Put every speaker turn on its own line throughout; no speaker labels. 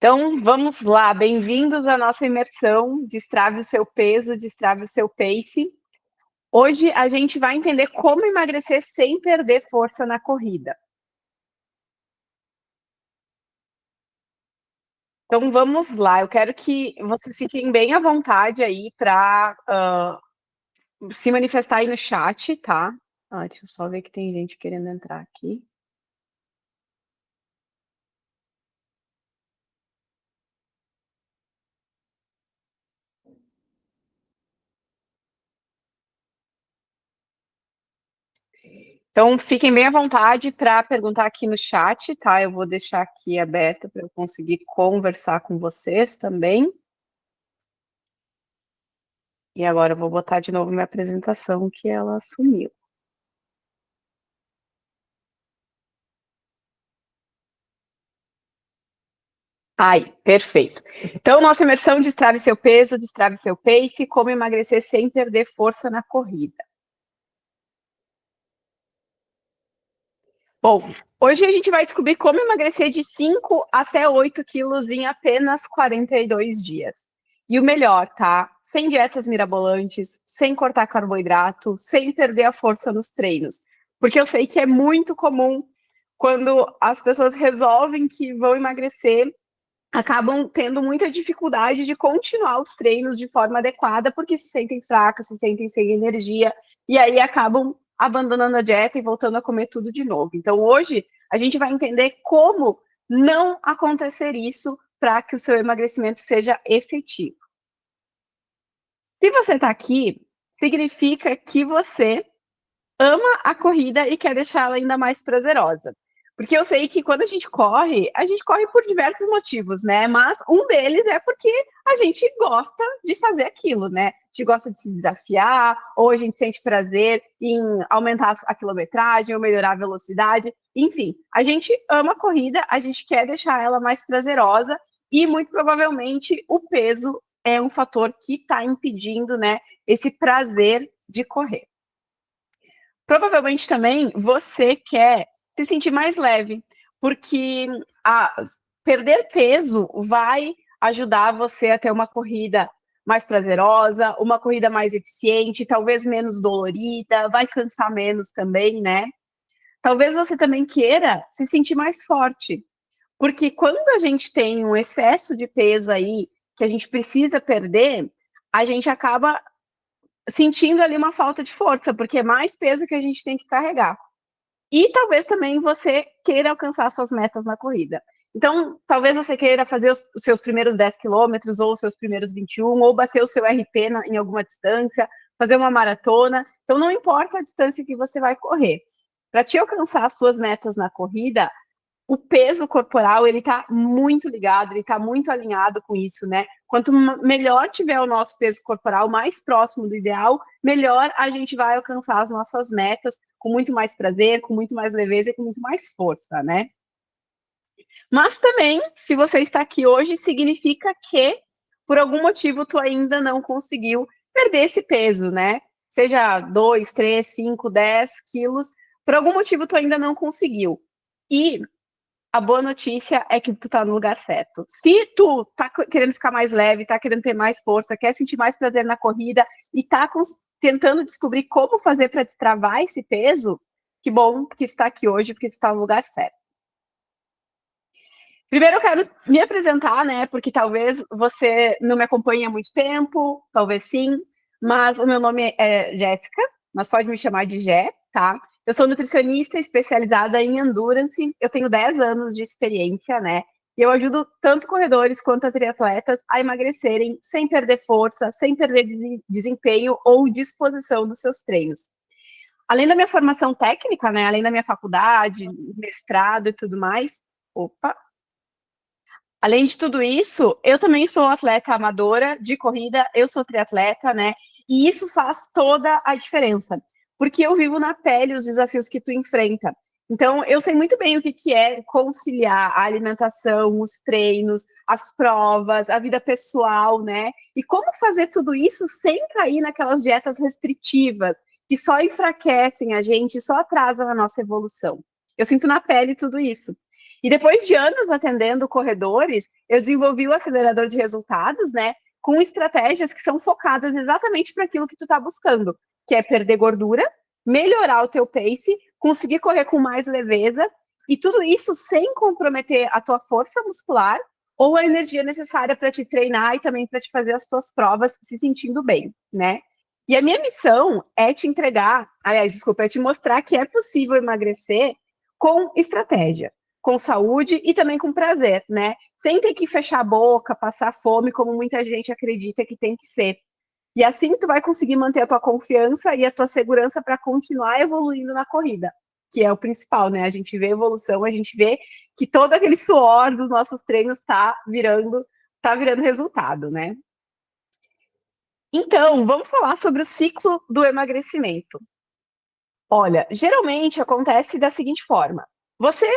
Então, vamos lá, bem-vindos à nossa imersão Destrave o seu peso, destrave o seu pace. Hoje a gente vai entender como emagrecer sem perder força na corrida. Então, vamos lá, eu quero que vocês fiquem bem à vontade aí para se manifestar aí no chat, tá? Deixa eu só ver que tem gente querendo entrar aqui. Então, fiquem bem à vontade para perguntar aqui no chat, tá? Eu vou deixar aqui aberto para eu conseguir conversar com vocês também. E agora eu vou botar de novo minha apresentação, que ela sumiu. Aí, perfeito. Então, nossa imersão Destrave seu peso, destrave seu pace, como emagrecer sem perder força na corrida. Bom, hoje a gente vai descobrir como emagrecer de 5 até 8 quilos em apenas 42 dias. E o melhor, tá? Sem dietas mirabolantes, sem cortar carboidrato, sem perder a força nos treinos. Porque eu sei que é muito comum quando as pessoas resolvem que vão emagrecer, acabam tendo muita dificuldade de continuar os treinos de forma adequada, porque se sentem fracas, se sentem sem energia, e aí acabam abandonando a dieta e voltando a comer tudo de novo. Então, hoje, a gente vai entender como não acontecer isso para que o seu emagrecimento seja efetivo. Se você está aqui, significa que você ama a corrida e quer deixá-la ainda mais prazerosa. Porque eu sei que quando a gente corre por diversos motivos, né? Mas um deles é porque a gente gosta de fazer aquilo, né? A gente gosta de se desafiar, ou a gente sente prazer em aumentar a quilometragem, ou melhorar a velocidade. Enfim, a gente ama a corrida, a gente quer deixar ela mais prazerosa e, muito provavelmente, o peso é um fator que está impedindo, né, esse prazer de correr. Provavelmente também você quer se sentir mais leve, porque perder peso vai ajudar você a ter uma corrida mais prazerosa, uma corrida mais eficiente, talvez menos dolorida, vai cansar menos também, né? Talvez você também queira se sentir mais forte, porque quando a gente tem um excesso de peso aí que a gente precisa perder, a gente acaba sentindo ali uma falta de força, porque é mais peso que a gente tem que carregar. E talvez também você queira alcançar suas metas na corrida. Então, talvez você queira fazer os seus primeiros 10 quilômetros, ou os seus primeiros 21, ou bater o seu RP em alguma distância, fazer uma maratona. Então, não importa a distância que você vai correr. Para te alcançar as suas metas na corrida, o peso corporal, ele tá muito ligado, ele tá muito alinhado com isso, né? Quanto melhor tiver o nosso peso corporal, mais próximo do ideal, melhor a gente vai alcançar as nossas metas com muito mais prazer, com muito mais leveza e com muito mais força, né? Mas também, se você está aqui hoje, significa que, por algum motivo, tu ainda não conseguiu perder esse peso, né? Seja 2, 3, 5, 10 quilos, por algum motivo tu ainda não conseguiu. E a boa notícia é que tu tá no lugar certo. Se tu tá querendo ficar mais leve, tá querendo ter mais força, quer sentir mais prazer na corrida e tá tentando descobrir como fazer para destravar esse peso, que bom que tu está aqui hoje, porque tu está no lugar certo. Primeiro eu quero me apresentar, né, porque talvez você não me acompanhe há muito tempo, talvez sim, mas o meu nome é Jéssica, mas pode me chamar de Jé, tá? Eu sou nutricionista especializada em endurance, eu tenho 10 anos de experiência, né? E eu ajudo tanto corredores quanto triatletas a emagrecerem sem perder força, sem perder desempenho ou disposição dos seus treinos. Além da minha formação técnica, né, além da minha faculdade, mestrado e tudo mais, além de tudo isso, eu também sou atleta amadora de corrida, eu sou triatleta, né? E isso faz toda a diferença, porque eu vivo na pele os desafios que tu enfrenta. Então, eu sei muito bem o que é conciliar a alimentação, os treinos, as provas, a vida pessoal, né? E como fazer tudo isso sem cair naquelas dietas restritivas, que só enfraquecem a gente, só atrasam a nossa evolução. Eu sinto na pele tudo isso. E depois de anos atendendo corredores, eu desenvolvi o acelerador de resultados, né? Com estratégias que são focadas exatamente para aquilo que tu está buscando, que é perder gordura, melhorar o teu pace, conseguir correr com mais leveza, e tudo isso sem comprometer a tua força muscular ou a energia necessária para te treinar e também para te fazer as tuas provas se sentindo bem, né? E a minha missão é te entregar, aliás, desculpa, é te mostrar que é possível emagrecer com estratégia, com saúde e também com prazer, né? Sem ter que fechar a boca, passar fome, como muita gente acredita que tem que ser. E assim tu vai conseguir manter a tua confiança e a tua segurança para continuar evoluindo na corrida, que é o principal, né? A gente vê evolução, a gente vê que todo aquele suor dos nossos treinos tá virando resultado, né? Então, vamos falar sobre o ciclo do emagrecimento. Olha, geralmente acontece da seguinte forma: você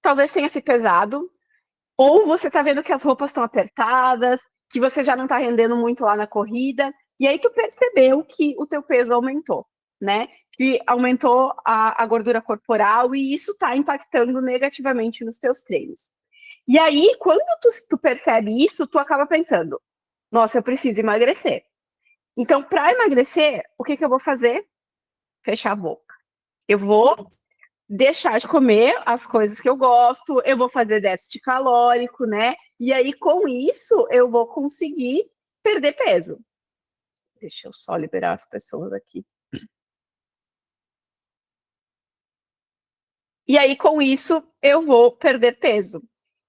talvez tenha se pesado, ou você tá vendo que as roupas estão apertadas, que você já não tá rendendo muito lá na corrida, e aí tu percebeu que o teu peso aumentou, né? Que aumentou a gordura corporal e isso tá impactando negativamente nos teus treinos. E aí, quando tu percebe isso, tu acaba pensando, nossa, eu preciso emagrecer. Então, para emagrecer, o que eu vou fazer? Fechar a boca. Eu vou deixar de comer as coisas que eu gosto, eu vou fazer déficit calórico, né? E aí, com isso, eu vou conseguir perder peso. Deixa eu só liberar as pessoas aqui. E aí, com isso, eu vou perder peso.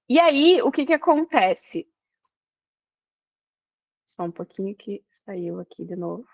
E aí, o que acontece? Só um pouquinho que saiu aqui de novo.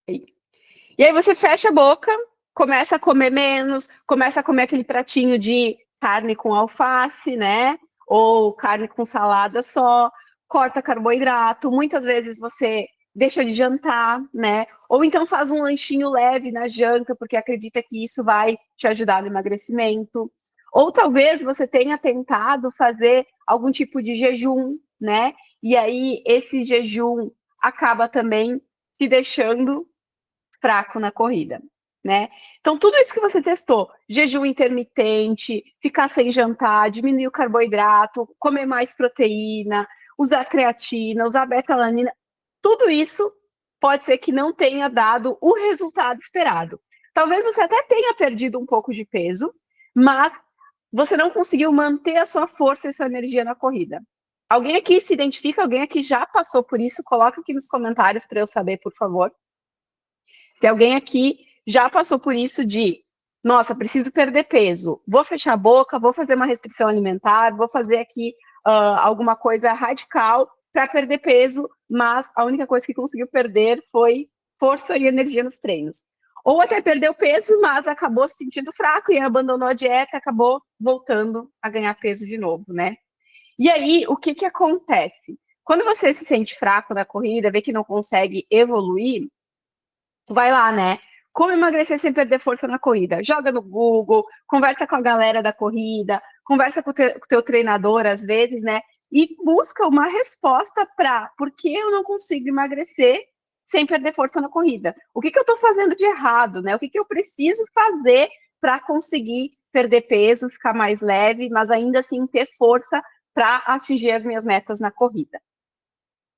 E aí você fecha a boca, começa a comer menos, começa a comer aquele pratinho de carne com alface, né? Ou carne com salada só, corta carboidrato. Muitas vezes você deixa de jantar, né? Ou então faz um lanchinho leve na janta, porque acredita que isso vai te ajudar no emagrecimento. Ou talvez você tenha tentado fazer algum tipo de jejum, né? E aí esse jejum acaba também te deixando fraco na corrida, né? Então, tudo isso que você testou, jejum intermitente, ficar sem jantar, diminuir o carboidrato, comer mais proteína, usar creatina, usar beta-alanina, tudo isso pode ser que não tenha dado o resultado esperado. Talvez você até tenha perdido um pouco de peso, mas você não conseguiu manter a sua força e sua energia na corrida. Alguém aqui se identifica? Alguém aqui já passou por isso? Coloca aqui nos comentários para eu saber, por favor. Se alguém aqui já passou por isso de, nossa, preciso perder peso, vou fechar a boca, vou fazer uma restrição alimentar, vou fazer aqui alguma coisa radical para perder peso, mas a única coisa que conseguiu perder foi força e energia nos treinos. Ou até perdeu peso, mas acabou se sentindo fraco e abandonou a dieta, acabou voltando a ganhar peso de novo, né? E aí, o que acontece? Quando você se sente fraco na corrida, vê que não consegue evoluir, tu vai lá, né? Como emagrecer sem perder força na corrida? Joga no Google, conversa com a galera da corrida, conversa com o teu treinador às vezes, né? E busca uma resposta para por que eu não consigo emagrecer sem perder força na corrida? O que eu estou fazendo de errado, né? O que eu preciso fazer para conseguir perder peso, ficar mais leve, mas ainda assim ter força para atingir as minhas metas na corrida?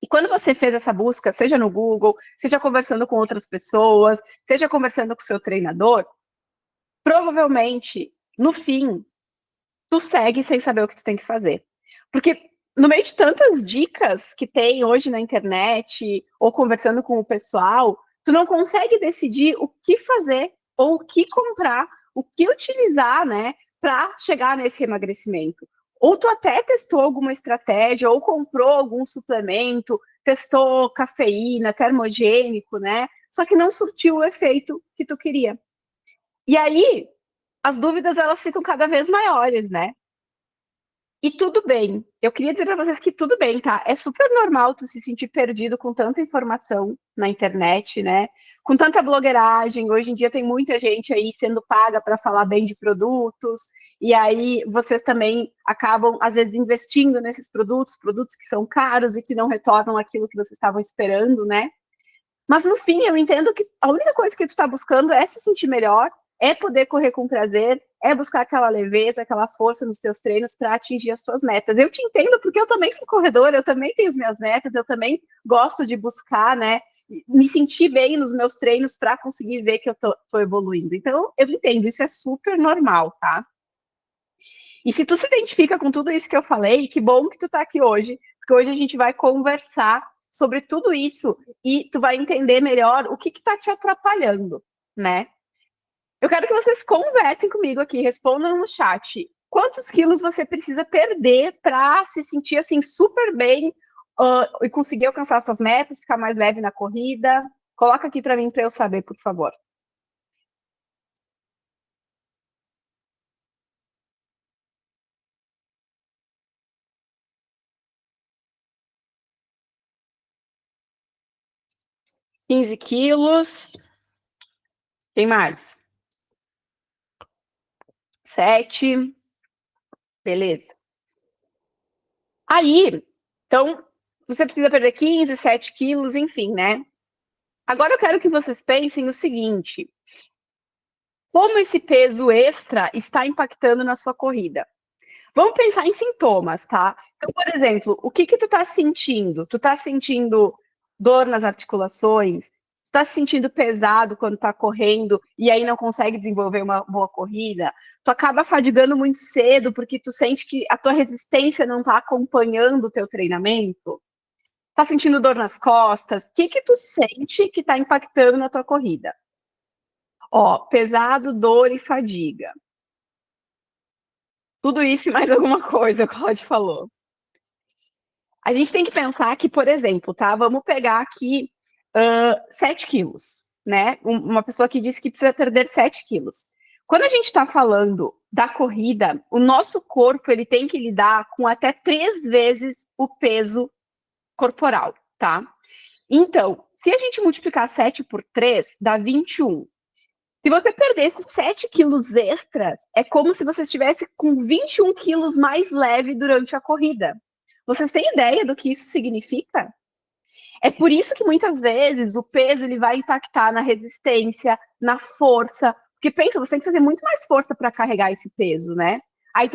E quando você fez essa busca, seja no Google, seja conversando com outras pessoas, seja conversando com o seu treinador, provavelmente, no fim, tu segue sem saber o que tu tem que fazer. Porque no meio de tantas dicas que tem hoje na internet, ou conversando com o pessoal, tu não consegue decidir o que fazer, ou o que comprar, o que utilizar, né, para chegar nesse emagrecimento. Ou tu até testou alguma estratégia, ou comprou algum suplemento, testou cafeína, termogênico, né? Só que não surtiu o efeito que tu queria. E aí, as dúvidas, elas ficam cada vez maiores, né? E tudo bem. Eu queria dizer para vocês que tudo bem, tá? É super normal tu se sentir perdido com tanta informação na internet, né? Com tanta blogueiragem. Hoje em dia tem muita gente aí sendo paga para falar bem de produtos. E aí vocês também acabam, às vezes, investindo nesses produtos que são caros e que não retornam aquilo que vocês estavam esperando, né? Mas no fim, eu entendo que a única coisa que tu está buscando é se sentir melhor, é poder correr com prazer, é buscar aquela leveza, aquela força nos teus treinos para atingir as tuas metas. Eu te entendo porque eu também sou corredora, eu também tenho as minhas metas, eu também gosto de buscar, né, me sentir bem nos meus treinos para conseguir ver que eu tô evoluindo. Então, eu entendo, isso é super normal, tá? E se tu se identifica com tudo isso que eu falei, que bom que tu tá aqui hoje, porque hoje a gente vai conversar sobre tudo isso e tu vai entender melhor o que tá te atrapalhando, né? Eu quero que vocês conversem comigo aqui, respondam no chat. Quantos quilos você precisa perder para se sentir assim super bem e conseguir alcançar suas metas, ficar mais leve na corrida? Coloca aqui para mim para eu saber, por favor. $15. Quem mais? 7. Beleza. Aí, então, você precisa perder 15, 7 quilos, enfim, né? Agora eu quero que vocês pensem o seguinte: como esse peso extra está impactando na sua corrida? Vamos pensar em sintomas, tá? Então, por exemplo, o que tu tá sentindo? Tu tá sentindo dor nas articulações? Tu tá se sentindo pesado quando tá correndo e aí não consegue desenvolver uma boa corrida? Tu acaba fadigando muito cedo porque tu sente que a tua resistência não tá acompanhando o teu treinamento? Tá sentindo dor nas costas? O que tu sente que tá impactando na tua corrida? Ó, pesado, dor e fadiga. Tudo isso e mais alguma coisa, o Claudio falou. A gente tem que pensar que, por exemplo, tá? Vamos pegar aqui 7 quilos, né? Uma pessoa que disse que precisa perder 7 quilos. Quando a gente está falando da corrida, o nosso corpo ele tem que lidar com até 3 vezes o peso corporal, tá? Então, se a gente multiplicar 7 por 3, dá 21. Se você perdesse 7 quilos extras, é como se você estivesse com 21 quilos mais leve durante a corrida. Vocês têm ideia do que isso significa? É por isso que muitas vezes o peso ele vai impactar na resistência, na força. Porque pensa, você tem que fazer muito mais força para carregar esse peso, né? Aí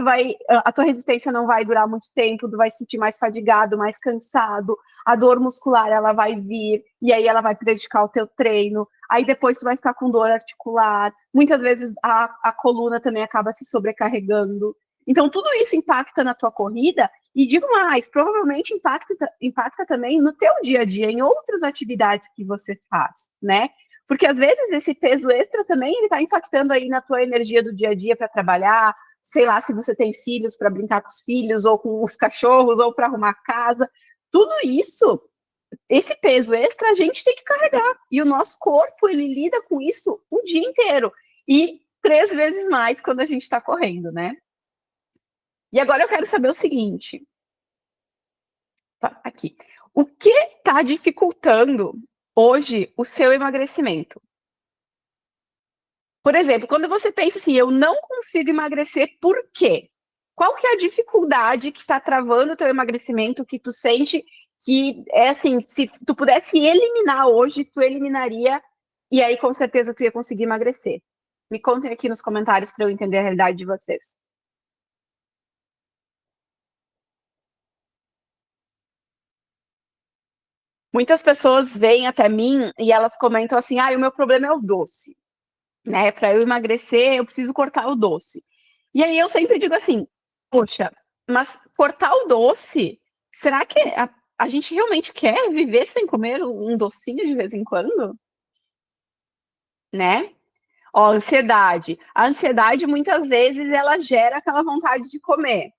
a tua resistência não vai durar muito tempo, tu vai se sentir mais fadigado, mais cansado, a dor muscular ela vai vir, e aí ela vai prejudicar o teu treino, aí depois tu vai ficar com dor articular, muitas vezes a coluna também acaba se sobrecarregando. Então tudo isso impacta na tua corrida, e digo mais, provavelmente impacta também no teu dia a dia, em outras atividades que você faz, né? Porque às vezes esse peso extra também ele está impactando aí na tua energia do dia a dia para trabalhar, sei lá, se você tem filhos para brincar com os filhos, ou com os cachorros, ou para arrumar casa. Tudo isso, esse peso extra, a gente tem que carregar. E o nosso corpo, ele lida com isso o dia inteiro. E 3 vezes mais quando a gente está correndo, né? E agora eu quero saber o seguinte. Tá, aqui. O que está dificultando hoje o seu emagrecimento? Por exemplo, quando você pensa assim, eu não consigo emagrecer, por quê? Qual que é a dificuldade que está travando o teu emagrecimento, que tu sente que é assim, se tu pudesse eliminar hoje, tu eliminaria, e aí com certeza tu ia conseguir emagrecer? Me contem aqui nos comentários para eu entender a realidade de vocês. Muitas pessoas vêm até mim e elas comentam assim, o meu problema é o doce, né? Para eu emagrecer, eu preciso cortar o doce. E aí eu sempre digo assim, poxa, mas cortar o doce, será que a gente realmente quer viver sem comer um docinho de vez em quando? Né? Ó, ansiedade. A ansiedade, muitas vezes, ela gera aquela vontade de comer.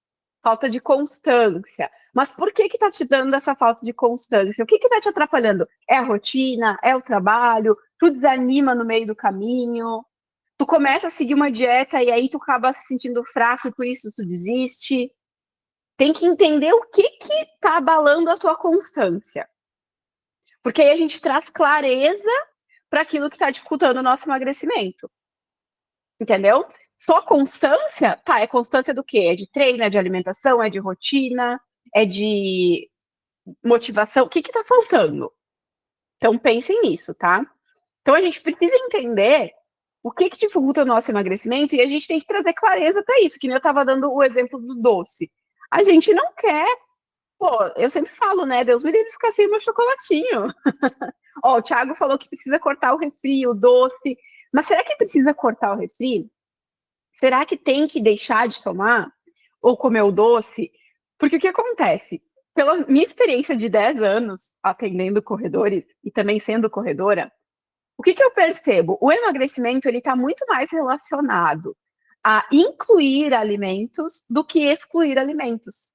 Falta de constância. Mas por que tá te dando essa falta de constância? O que tá te atrapalhando? É a rotina? É o trabalho? Tu desanima no meio do caminho? Tu começa a seguir uma dieta e aí tu acaba se sentindo fraco e por isso tu desiste? Tem que entender o que tá abalando a tua constância. Porque aí a gente traz clareza para aquilo que está dificultando o nosso emagrecimento. Entendeu? Só constância, tá, é constância do quê? É de treino, é de alimentação, é de rotina, é de motivação? O que tá faltando? Então pensem nisso, tá? Então a gente precisa entender O que dificulta o nosso emagrecimento? E a gente tem que trazer clareza para isso, que nem eu estava dando o exemplo do doce. A gente não quer, pô, eu sempre falo, né, Deus me livre de ficar sem meu chocolatinho. Ó, o Thiago falou que precisa cortar o refri, o doce, mas será que precisa cortar o refri? Será que tem que deixar de tomar ou comer o doce? Porque o que acontece? Pela minha experiência de 10 anos atendendo corredores e também sendo corredora, o que eu percebo? O emagrecimento ele está muito mais relacionado a incluir alimentos do que excluir alimentos.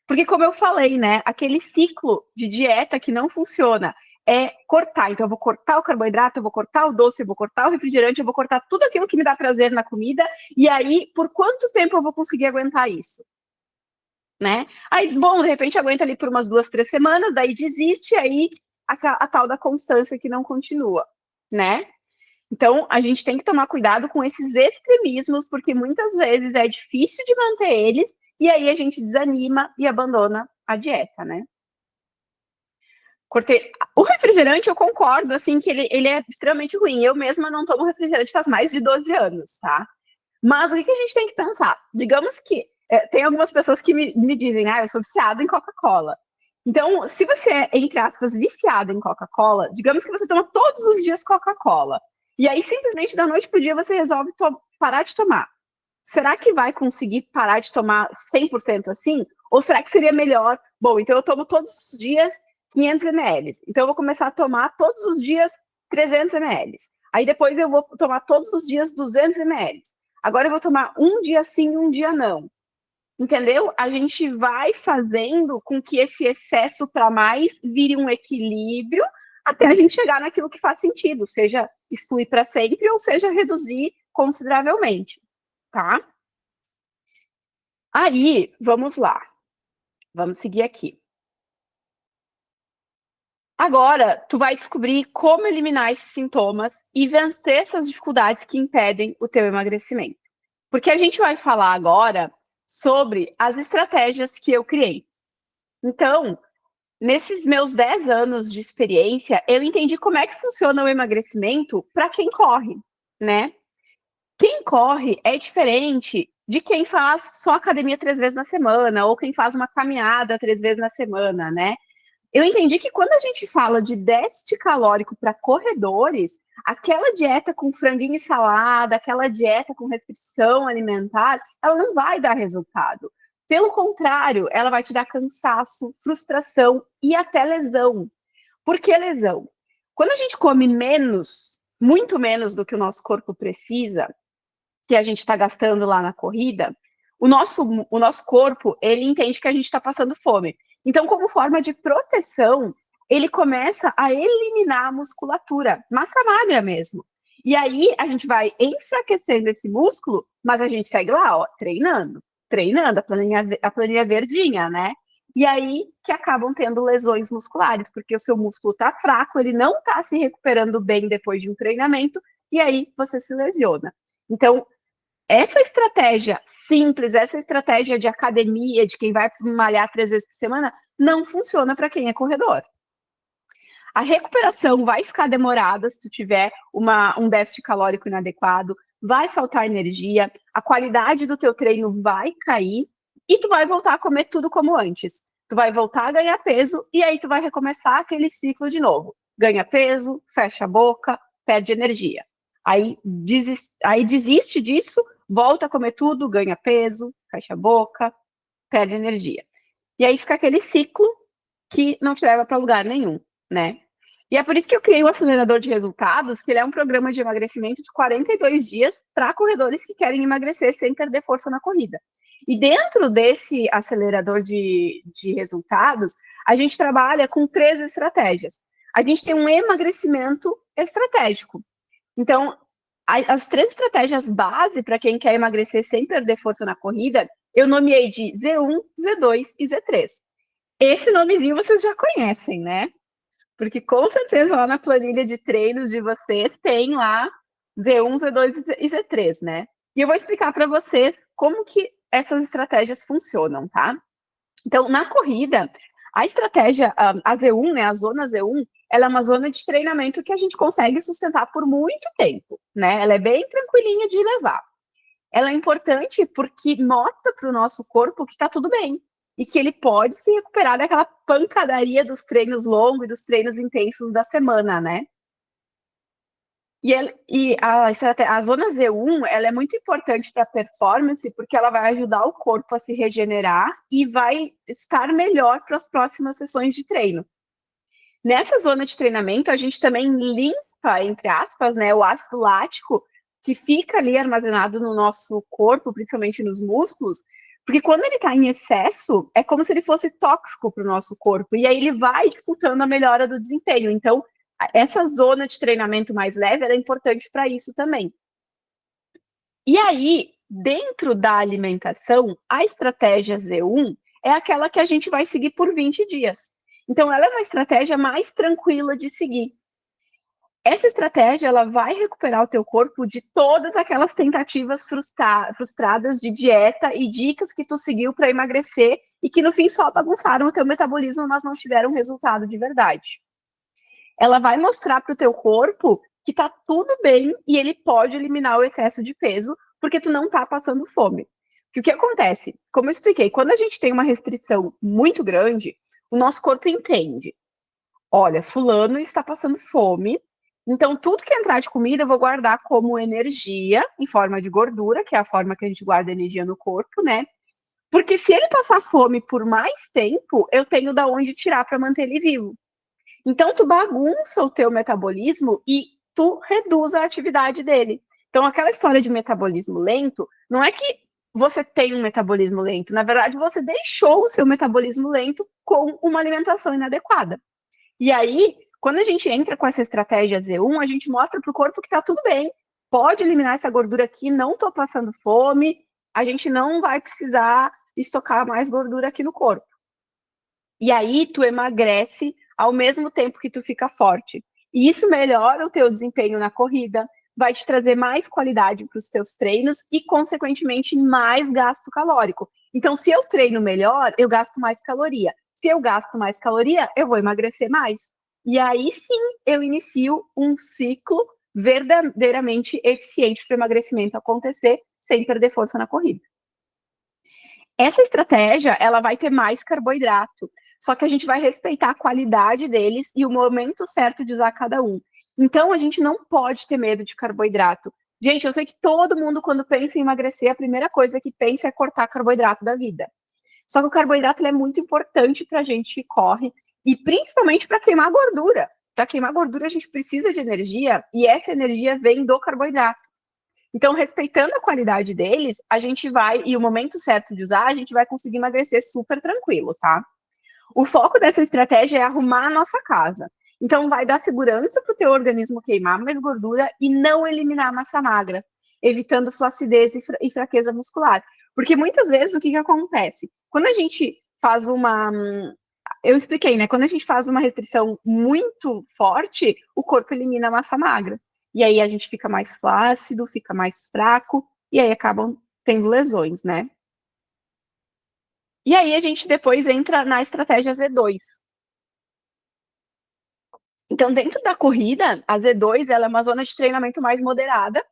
Porque, como eu falei, né, aquele ciclo de dieta que não funciona é cortar. Então, eu vou cortar o carboidrato, eu vou cortar o doce, eu vou cortar o refrigerante, eu vou cortar tudo aquilo que me dá prazer na comida. E aí, por quanto tempo eu vou conseguir aguentar isso? Né? Aí, bom, de repente aguenta ali por umas 2, 3 semanas, daí desiste, aí a tal da constância que não continua, né? Então, a gente tem que tomar cuidado com esses extremismos, porque muitas vezes é difícil de manter eles, e aí a gente desanima e abandona a dieta, né? Cortei. O refrigerante, eu concordo, assim, que ele é extremamente ruim. Eu mesma não tomo refrigerante faz mais de 12 anos, tá? Mas o que a gente tem que pensar? Digamos que tem algumas pessoas que me dizem, eu sou viciada em Coca-Cola. Então, se você é, entre aspas, viciada em Coca-Cola, digamos que você toma todos os dias Coca-Cola, e aí simplesmente da noite pro dia você resolve parar de tomar. Será que vai conseguir parar de tomar 100% assim? Ou será que seria melhor? Bom, então eu tomo todos os dias 500 ml. Então eu vou começar a tomar todos os dias 300 ml. Aí depois eu vou tomar todos os dias 200 ml. Agora eu vou tomar um dia sim, um dia não. Entendeu? A gente vai fazendo com que esse excesso para mais vire um equilíbrio até a gente chegar naquilo que faz sentido, seja excluir para sempre ou seja reduzir consideravelmente, tá? Aí, vamos lá. Vamos seguir aqui. Agora, tu vai descobrir como eliminar esses sintomas e vencer essas dificuldades que impedem o teu emagrecimento. Porque a gente vai falar agora sobre as estratégias que eu criei. Então, nesses meus 10 anos de experiência, eu entendi como é que funciona o emagrecimento para quem corre, né? Quem corre é diferente de quem faz só academia 3 vezes na semana, ou quem faz uma caminhada 3 vezes na semana, né? Eu entendi que quando a gente fala de déficit calórico para corredores, aquela dieta com franguinho e salada, aquela dieta com restrição alimentar, ela não vai dar resultado. Pelo contrário, ela vai te dar cansaço, frustração e até lesão. Por que lesão? Quando a gente come menos, muito menos do que o nosso corpo precisa, que a gente está gastando lá na corrida, o nosso corpo, ele entende que a gente está passando fome. Então, como forma de proteção, ele começa a eliminar a musculatura, massa magra mesmo. E aí, a gente vai enfraquecendo esse músculo, mas a gente segue lá, ó, treinando, a planilha verdinha, né? E aí que acabam tendo lesões musculares, porque o seu músculo tá fraco, ele não tá se recuperando bem depois de um treinamento, e aí você se lesiona. Então, essa estratégia simples, essa estratégia de academia, de quem vai malhar 3 vezes por semana, não funciona para quem é corredor. A recuperação vai ficar demorada se tu tiver um déficit calórico inadequado, vai faltar energia, a qualidade do teu treino vai cair e tu vai voltar a comer tudo como antes. Tu vai voltar a ganhar peso e aí tu vai recomeçar aquele ciclo de novo. Ganha peso, fecha a boca, perde energia. Aí desiste disso, volta a comer tudo, ganha peso, fecha a boca, perde energia. E aí fica aquele ciclo que não te leva para lugar nenhum, né? E é por isso que eu criei o Acelerador de Resultados, que ele é um programa de emagrecimento de 42 dias para corredores que querem emagrecer sem perder força na corrida. E dentro desse acelerador de resultados, a gente trabalha com 3 estratégias. A gente tem um emagrecimento estratégico. Então, as 3 estratégias base para quem quer emagrecer sem perder força na corrida, eu nomeei de Z1, Z2 e Z3. Esse nomezinho vocês já conhecem, né? Porque com certeza lá na planilha de treinos de vocês tem lá Z1, Z2 e Z3, né? E eu vou explicar para vocês como que essas estratégias funcionam, tá? Então, na corrida, a estratégia, a Z1, né, a zona Z1, ela é uma zona de treinamento que a gente consegue sustentar por muito tempo, né? Ela é bem tranquilinha de levar. Ela é importante porque mostra para o nosso corpo que está tudo bem e que ele pode se recuperar daquela pancadaria dos treinos longos e dos treinos intensos da semana, né? A zona Z1, ela é muito importante para a performance porque ela vai ajudar o corpo a se regenerar e vai estar melhor para as próximas sessões de treino. Nessa zona de treinamento, a gente também limpa, entre aspas, né, o ácido lático que fica ali armazenado no nosso corpo, principalmente nos músculos, porque quando ele está em excesso, é como se ele fosse tóxico para o nosso corpo, e aí ele vai dificultando a melhora do desempenho. Então, essa zona de treinamento mais leve é importante para isso também. E aí, dentro da alimentação, a estratégia Z1 é aquela que a gente vai seguir por 20 dias. Então, ela é uma estratégia mais tranquila de seguir. Essa estratégia, ela vai recuperar o teu corpo de todas aquelas tentativas frustradas de dieta e dicas que tu seguiu para emagrecer e que no fim só bagunçaram o teu metabolismo, mas não te deram resultado de verdade. Ela vai mostrar para o teu corpo que tá tudo bem e ele pode eliminar o excesso de peso porque tu não tá passando fome. Porque o que acontece? Como eu expliquei, quando a gente tem uma restrição muito grande, o nosso corpo entende. Olha, fulano está passando fome, então tudo que entrar de comida eu vou guardar como energia em forma de gordura, que é a forma que a gente guarda energia no corpo, né? Porque se ele passar fome por mais tempo, eu tenho da onde tirar para manter ele vivo. Então, tu bagunça o teu metabolismo e tu reduz a atividade dele. Então, aquela história de metabolismo lento, não é que você tem um metabolismo lento, na verdade, você deixou o seu metabolismo lento com uma alimentação inadequada. E aí, quando a gente entra com essa estratégia Z1, a gente mostra para o corpo que tá tudo bem, pode eliminar essa gordura aqui, não tô passando fome, a gente não vai precisar estocar mais gordura aqui no corpo. E aí, tu emagrece ao mesmo tempo que tu fica forte. E isso melhora o teu desempenho na corrida, vai te trazer mais qualidade para os teus treinos e, consequentemente, mais gasto calórico. Então, se eu treino melhor, eu gasto mais caloria. Se eu gasto mais caloria, eu vou emagrecer mais. E aí sim, eu inicio um ciclo verdadeiramente eficiente para o emagrecimento acontecer sem perder força na corrida. Essa estratégia, ela vai ter mais carboidrato, só que a gente vai respeitar a qualidade deles e o momento certo de usar cada um. Então, a gente não pode ter medo de carboidrato. Gente, eu sei que todo mundo, quando pensa em emagrecer, a primeira coisa que pensa é cortar carboidrato da vida. Só que o carboidrato é muito importante para a gente que corre, e principalmente para queimar gordura. Para queimar gordura, a gente precisa de energia, e essa energia vem do carboidrato. Então, respeitando a qualidade deles, a gente vai, e o momento certo de usar, a gente vai conseguir emagrecer super tranquilo, tá? O foco dessa estratégia é arrumar a nossa casa. Então, vai dar segurança para o teu organismo queimar mais gordura e não eliminar massa magra, evitando flacidez e fraqueza muscular. Porque muitas vezes o que acontece? Quando a gente faz uma. Eu expliquei, né? Quando a gente faz uma restrição muito forte, o corpo elimina a massa magra. E aí a gente fica mais flácido, fica mais fraco, e aí acabam tendo lesões, né? E aí a gente depois entra na estratégia Z2. Então, dentro da corrida, a Z2 ela é uma zona de treinamento mais moderada,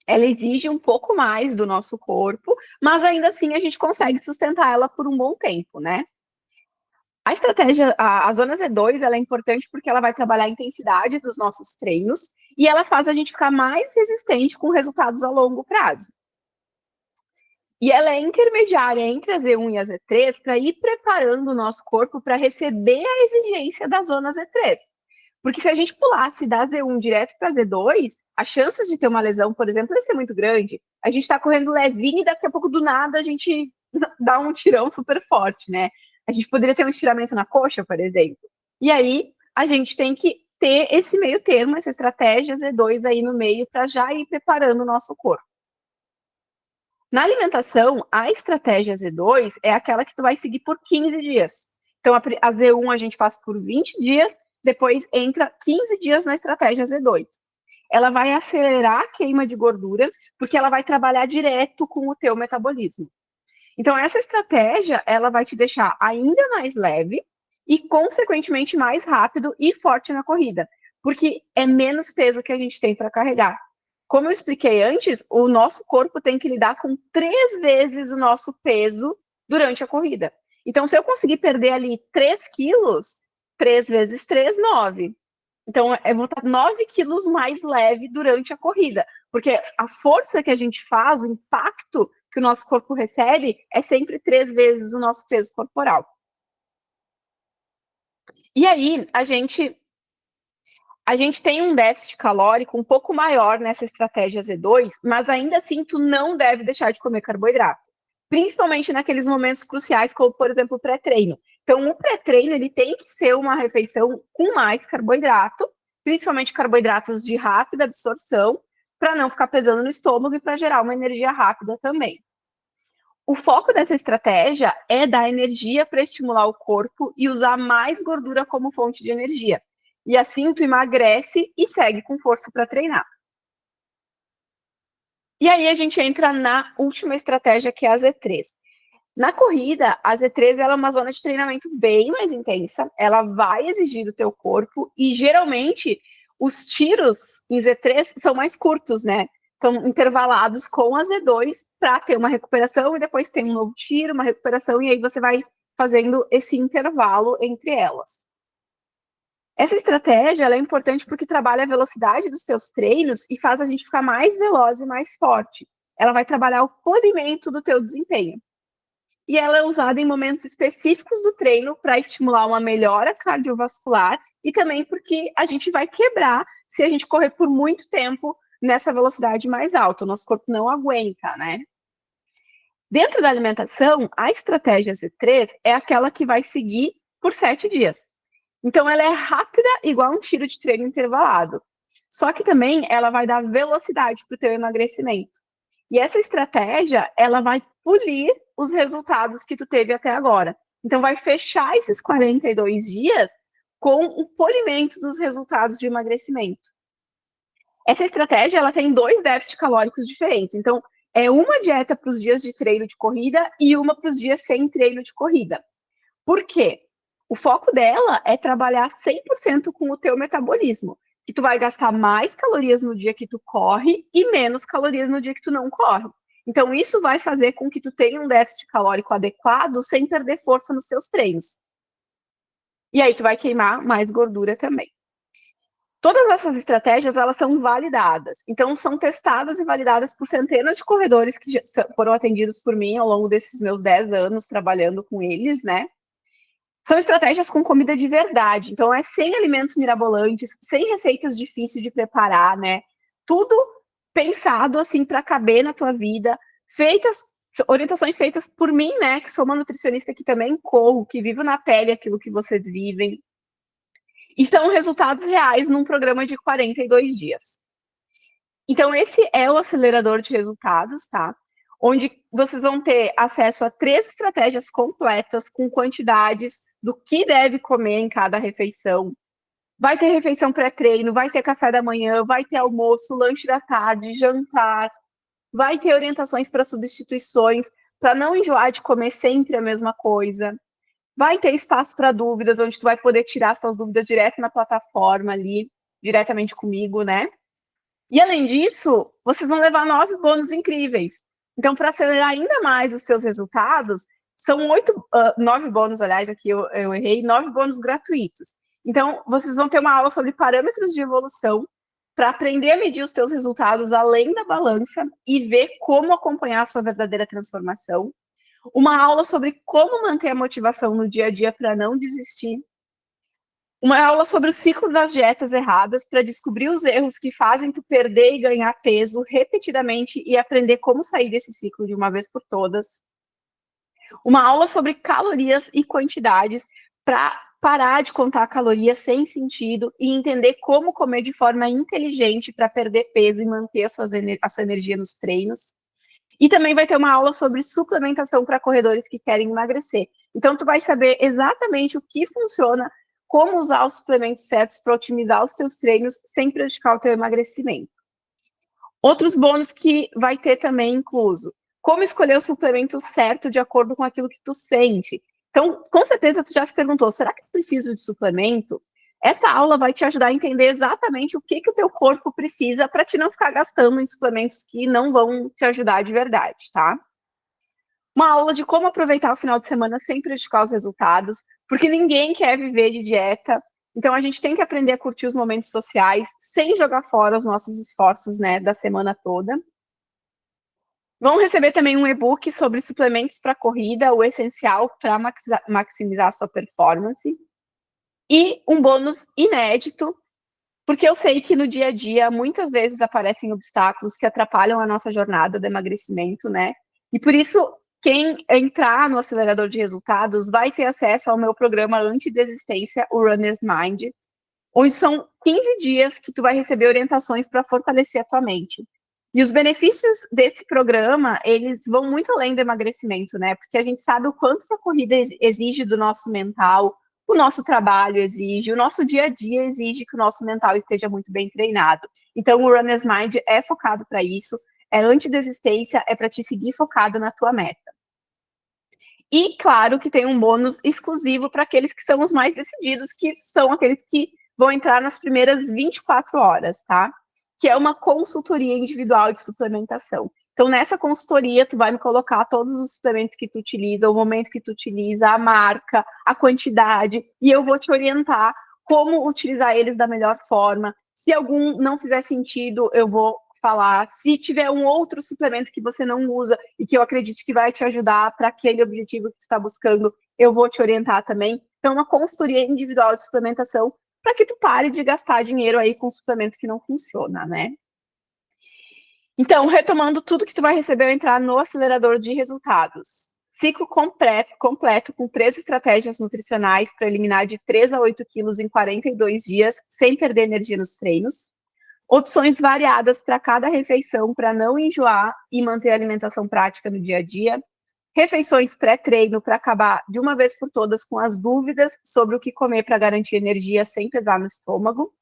ela exige um pouco mais do nosso corpo, mas ainda assim a gente consegue sustentar ela por um bom tempo, né? A estratégia, a zona Z2, ela é importante porque ela vai trabalhar a intensidade dos nossos treinos e ela faz a gente ficar mais resistente com resultados a longo prazo. E ela é intermediária entre a Z1 e a Z3 para ir preparando o nosso corpo para receber a exigência da zona Z3. Porque se a gente pulasse da Z1 direto para a Z2, as chances de ter uma lesão, por exemplo, ia ser muito grande. A gente está correndo levinho e daqui a pouco do nada a gente dá um tirão super forte, né? A gente poderia ter um estiramento na coxa, por exemplo. E aí a gente tem que ter esse meio termo, essa estratégia Z2 aí no meio para já ir preparando o nosso corpo. Na alimentação, a estratégia Z2 é aquela que tu vai seguir por 15 dias. Então, a Z1 a gente faz por 20 dias, depois entra 15 dias na estratégia Z2. Ela vai acelerar a queima de gorduras, porque ela vai trabalhar direto com o teu metabolismo. Então, essa estratégia, ela vai te deixar ainda mais leve e, consequentemente, mais rápido e forte na corrida, porque é menos peso que a gente tem para carregar. Como eu expliquei antes, o nosso corpo tem que lidar com 3 vezes o nosso peso durante a corrida. Então, se eu conseguir perder ali 3 quilos, 3 vezes 3, 9. Então, eu vou estar 9 quilos mais leve durante a corrida, porque a força que a gente faz, o impacto que o nosso corpo recebe, é sempre 3 vezes o nosso peso corporal. E aí, a gente tem um déficit calórico um pouco maior nessa estratégia Z2, mas ainda assim tu não deve deixar de comer carboidrato, principalmente naqueles momentos cruciais, como, por exemplo, o pré-treino. Então, o pré-treino, ele tem que ser uma refeição com mais carboidrato, principalmente carboidratos de rápida absorção, para não ficar pesando no estômago e para gerar uma energia rápida também. O foco dessa estratégia é dar energia para estimular o corpo e usar mais gordura como fonte de energia. E assim tu emagrece e segue com força para treinar. E aí a gente entra na última estratégia, que é a Z3. Na corrida, a Z3 ela é uma zona de treinamento bem mais intensa, ela vai exigir do teu corpo e geralmente os tiros em Z3 são mais curtos, né? São intervalados com a Z2 para ter uma recuperação e depois tem um novo tiro, uma recuperação, e aí você vai fazendo esse intervalo entre elas. Essa estratégia ela é importante porque trabalha a velocidade dos teus treinos e faz a gente ficar mais veloz e mais forte. Ela vai trabalhar o polimento do teu desempenho. E ela é usada em momentos específicos do treino para estimular uma melhora cardiovascular e também porque a gente vai quebrar se a gente correr por muito tempo nessa velocidade mais alta. O nosso corpo não aguenta, né? Dentro da alimentação, a estratégia Z3 é aquela que vai seguir por 7 dias. Então, ela é rápida, igual um tiro de treino intervalado. Só que também ela vai dar velocidade para o teu emagrecimento. E essa estratégia, ela vai polir os resultados que tu teve até agora. Então, vai fechar esses 42 dias com o polimento dos resultados de emagrecimento. Essa estratégia, ela tem 2 déficits calóricos diferentes. Então, é uma dieta para os dias de treino de corrida e uma para os dias sem treino de corrida. Por quê? O foco dela é trabalhar 100% com o teu metabolismo, que tu vai gastar mais calorias no dia que tu corre e menos calorias no dia que tu não corre. Então, isso vai fazer com que tu tenha um déficit calórico adequado sem perder força nos teus treinos. E aí tu vai queimar mais gordura também. Todas essas estratégias, elas são validadas. Então, são testadas e validadas por centenas de corredores que já foram atendidos por mim ao longo desses meus 10 anos trabalhando com eles, né? São estratégias com comida de verdade. Então, é sem alimentos mirabolantes, sem receitas difíceis de preparar, né? Tudo pensado, assim, para caber na tua vida. Orientações feitas por mim, né? Que sou uma nutricionista que também corro, que vivo na pele aquilo que vocês vivem. E são resultados reais num programa de 42 dias. Então, esse é o acelerador de resultados, tá? Onde vocês vão ter acesso a 3 estratégias completas, com quantidades do que deve comer em cada refeição. Vai ter refeição pré-treino, vai ter café da manhã, vai ter almoço, lanche da tarde, jantar. Vai ter orientações para substituições, para não enjoar de comer sempre a mesma coisa. Vai ter espaço para dúvidas, onde tu vai poder tirar as tuas dúvidas direto na plataforma ali, diretamente comigo, né? E além disso, vocês vão levar 9 bônus incríveis. Então, para acelerar ainda mais os seus resultados, são 9 bônus, aliás, aqui eu errei, 9 bônus gratuitos. Então, vocês vão ter uma aula sobre parâmetros de evolução para aprender a medir os teus resultados além da balança e ver como acompanhar a sua verdadeira transformação. Uma aula sobre como manter a motivação no dia a dia para não desistir. Uma aula sobre o ciclo das dietas erradas para descobrir os erros que fazem tu perder e ganhar peso repetidamente e aprender como sair desse ciclo de uma vez por todas. Uma aula sobre calorias e quantidades para parar de contar calorias sem sentido e entender como comer de forma inteligente para perder peso e manter a sua energia nos treinos. E também vai ter uma aula sobre suplementação para corredores que querem emagrecer. Então, tu vai saber exatamente o que funciona, como usar os suplementos certos para otimizar os teus treinos sem prejudicar o teu emagrecimento. Outros bônus que vai ter também incluso: como escolher o suplemento certo de acordo com aquilo que tu sente. Então, com certeza, tu já se perguntou, será que eu preciso de suplemento? Essa aula vai te ajudar a entender exatamente o que o teu corpo precisa para te não ficar gastando em suplementos que não vão te ajudar de verdade, tá? Uma aula de como aproveitar o final de semana sem prejudicar os resultados, porque ninguém quer viver de dieta. Então, a gente tem que aprender a curtir os momentos sociais sem jogar fora os nossos esforços, né, da semana toda. Vão receber também um e-book sobre suplementos para corrida, o essencial para maximizar a sua performance. E um bônus inédito, porque eu sei que no dia a dia muitas vezes aparecem obstáculos que atrapalham a nossa jornada de emagrecimento, né? E por isso, quem entrar no acelerador de resultados vai ter acesso ao meu programa antidesistência, o Runner's Mind, onde são 15 dias que tu vai receber orientações para fortalecer a tua mente. E os benefícios desse programa, eles vão muito além do emagrecimento, né? Porque a gente sabe o quanto essa corrida exige do nosso mental, o nosso trabalho exige, o nosso dia a dia exige que o nosso mental esteja muito bem treinado. Então, o Runner's Mind é focado para isso, é antidesistência, é para te seguir focado na tua meta. E, claro, que tem um bônus exclusivo para aqueles que são os mais decididos, que são aqueles que vão entrar nas primeiras 24 horas, tá? Que é uma consultoria individual de suplementação. Então, nessa consultoria, tu vai me colocar todos os suplementos que tu utiliza, o momento que tu utiliza, a marca, a quantidade, e eu vou te orientar como utilizar eles da melhor forma. Se algum não fizer sentido, eu vou falar. Se tiver um outro suplemento que você não usa e que eu acredite que vai te ajudar para aquele objetivo que tu está buscando, eu vou te orientar também. Então, uma consultoria individual de suplementação para que tu pare de gastar dinheiro aí com suplemento que não funciona, né? Então, retomando tudo que tu vai receber ao entrar no acelerador de resultados. Ciclo completo com 3 estratégias nutricionais para eliminar de 3 a 8 quilos em 42 dias, sem perder energia nos treinos. Opções variadas para cada refeição para não enjoar e manter a alimentação prática no dia a dia. Refeições pré-treino para acabar de uma vez por todas com as dúvidas sobre o que comer para garantir energia sem pesar no estômago.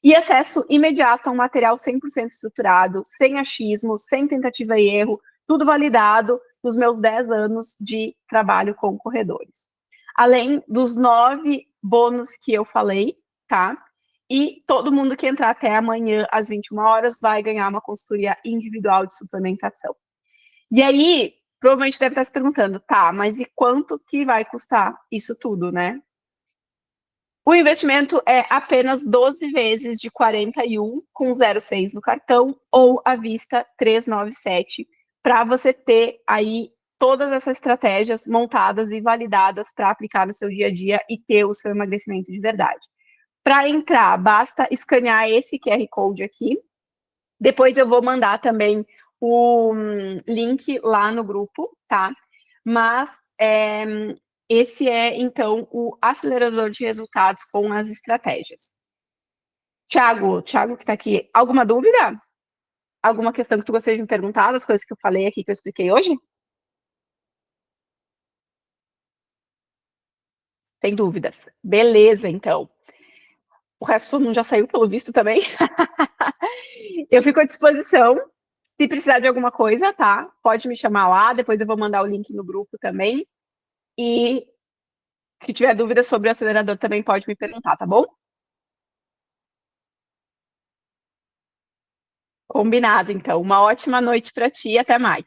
E acesso imediato a um material 100% estruturado, sem achismo, sem tentativa e erro, tudo validado nos meus 10 anos de trabalho com corredores. Além dos 9 bônus que eu falei, tá? E todo mundo que entrar até amanhã às 21 horas vai ganhar uma consultoria individual de suplementação. E aí, provavelmente deve estar se perguntando, tá, mas e quanto que vai custar isso tudo, né? O investimento é apenas 12 vezes de 41 com 0,6 no cartão ou à vista 397 para você ter aí todas essas estratégias montadas e validadas para aplicar no seu dia a dia e ter o seu emagrecimento de verdade. Para entrar, basta escanear esse QR Code aqui. Depois eu vou mandar também o link lá no grupo, tá? Mas esse é, então, o acelerador de resultados com as estratégias. Tiago que está aqui, alguma dúvida? Alguma questão que tu gostaria de me perguntar das coisas que eu falei aqui, que eu expliquei hoje? Sem dúvidas. Beleza, então. O resto todo mundo já saiu, pelo visto, também. Eu fico à disposição. Se precisar de alguma coisa, tá? Pode me chamar lá, depois eu vou mandar o link no grupo também. E se tiver dúvida sobre o acelerador também pode me perguntar, tá bom? Combinado, então. Uma ótima noite para ti e até mais.